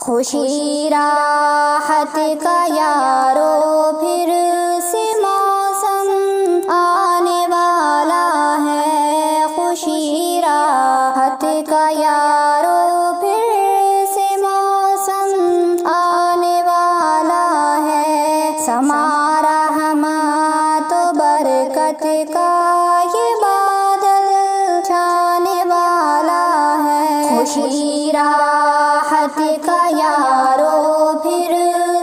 خوشی راحت کا یارو پھر سے موسم آنے والا ہے، خوشی راحت کا یارو پھر سے موسم آنے والا ہے، سما رحمت و برکت کا یہ بادل چھانے والا ہے، خوشی راحت کا یارو پھر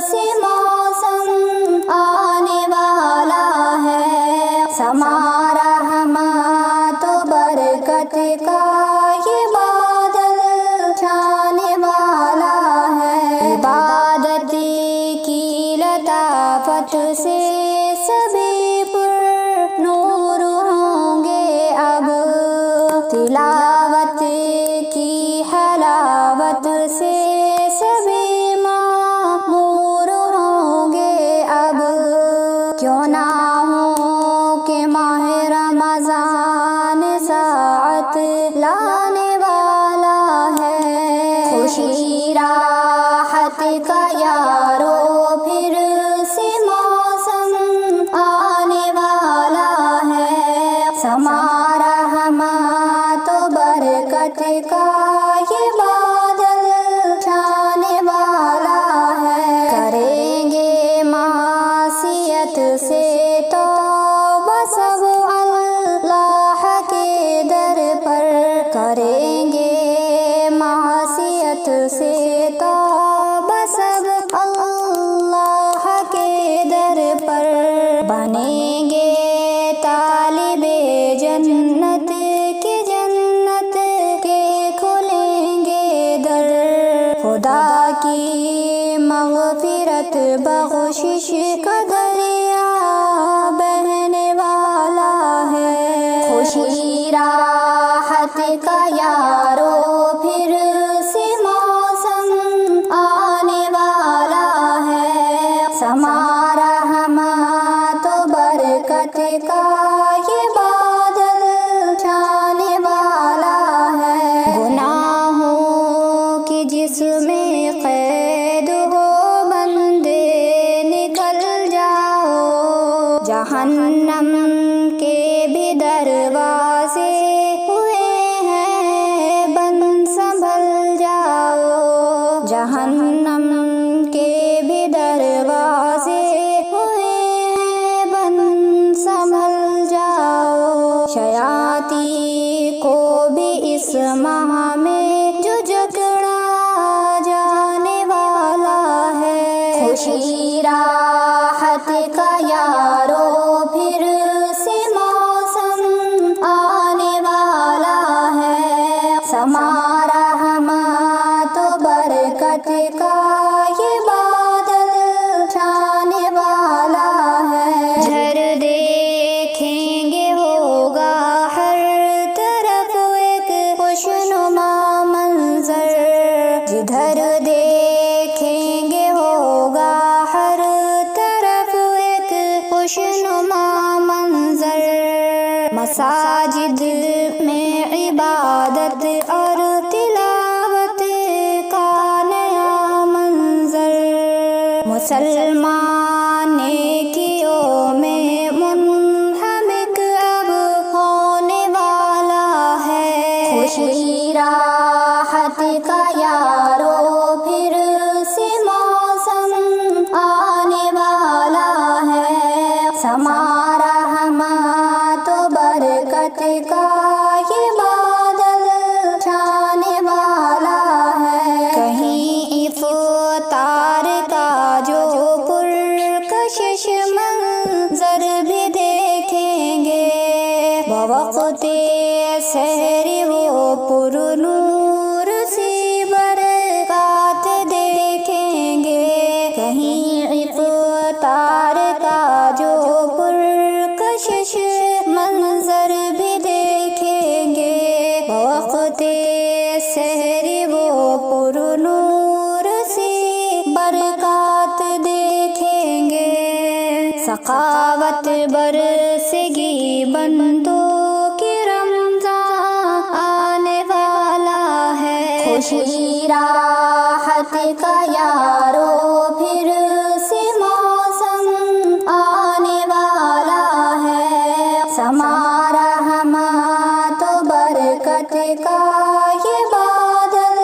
سے موسم آنے والا ہے، سما رحمت و برکت کا یہ بادل چھانے والا ہے، عبادت کی لطافت سے سبھی پر نور ہوں گے اب، تلاوت کی حلاوت سے سبھی معمور ہوں گے اب، کیوں نہ ہوں کہ ماہ رمضان ساعت لانے والا ہے، خوشی راحت کا یارو پھر سے موسم آنے والا ہے، سما رحمت و برکت کا یہ بادل چھانے والا ہے، کریں گے معصیت سے توبہ سب اللہ کے در پر، کریں گے معصیت سے توبہ سب اللہ کے در پر، بنیں گے طالب جنت کے جنت کے کھلیں گے در، خدا کی مغفرت بخشش کا دریا بہنے والا ہے، خوشی راحت کا یارو پھر سے موسم آنے والا ہے، سما رحمت و برکت کا یہ بادل چھانے والا ہے، گناہوں کی جس میں قید ہو بندے نکل جاؤ، جہنم کے بھی دروازے ہوئے ہیں بند سنبھل جاؤ، جہنم کے بھی دروازے ہوئے ہیں بند سنبھل جاؤ، شیاطین کو بھی اس ماہ میں جو جکڑا جانے والا ہے، خوشی راحت کا یارو پھر سے موسم آنے والا ہے، سما رحمت و برکت کا یہ بادل چھانے والا ہے، جھر دیکھیں گے ہوگا ہر طرف ایک خوشنما منظر، جدھر دیکھیں گے ہوگا ہر طرف ایک خوشنما منظر، مساجد میں عبادت اور تلاوت کا نیا منظر، مسلمان نیکیوں میں منہمک اب ہونے والا ہے، خوشی راحت کا یارو پھر سے موسم آنے والا ہے، سما رحمت و برکت کا یہ بادل چھانے والا ہے، کہیں افطار کا جو پرکشش منظر بھی دیکھیں گے، بوقت سحری وہ پر نور سی برکات دیکھیں گے، کہیں افطار کا جو پرکشش منظر بھی دیکھیں گے، وقت سحری وہ پر نور سی برکات دیکھیں گے، سخاوت برسے گی بندوں کی رمضان آنے والا ہے، خوشی راحت کا یارو پھر سے موسم آنے والا ہے، سما رحمت و برکت کا یہ بادل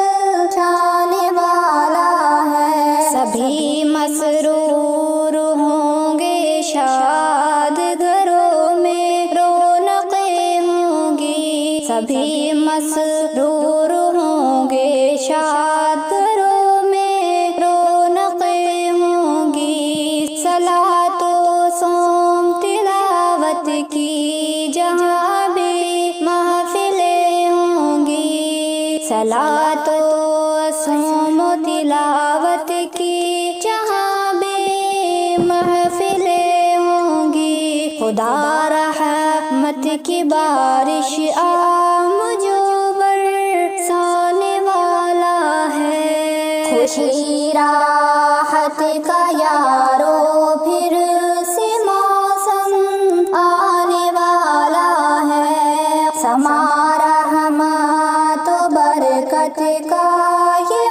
چھانے والا ہے، سبھی مسرور ہوں گے شاد گھروں میں رونقیں ہوں گی، سبھی مسرور ہوں گے شاد گھروں میں رونقیں ہوں گی، صلاۃ و صوم تلاوت کی جہاں بھی محفلیں ہوں گی، صلاۃ و صوم و تلاوت کی جہاں بھی محفلیں ہوں گی، خدا رحمت کی بارش مجھو برسانے والا ہے، خوشی راحت کا یارو پھر سے موسم آنے والا ہے، سما رحمت و برکت کا یہ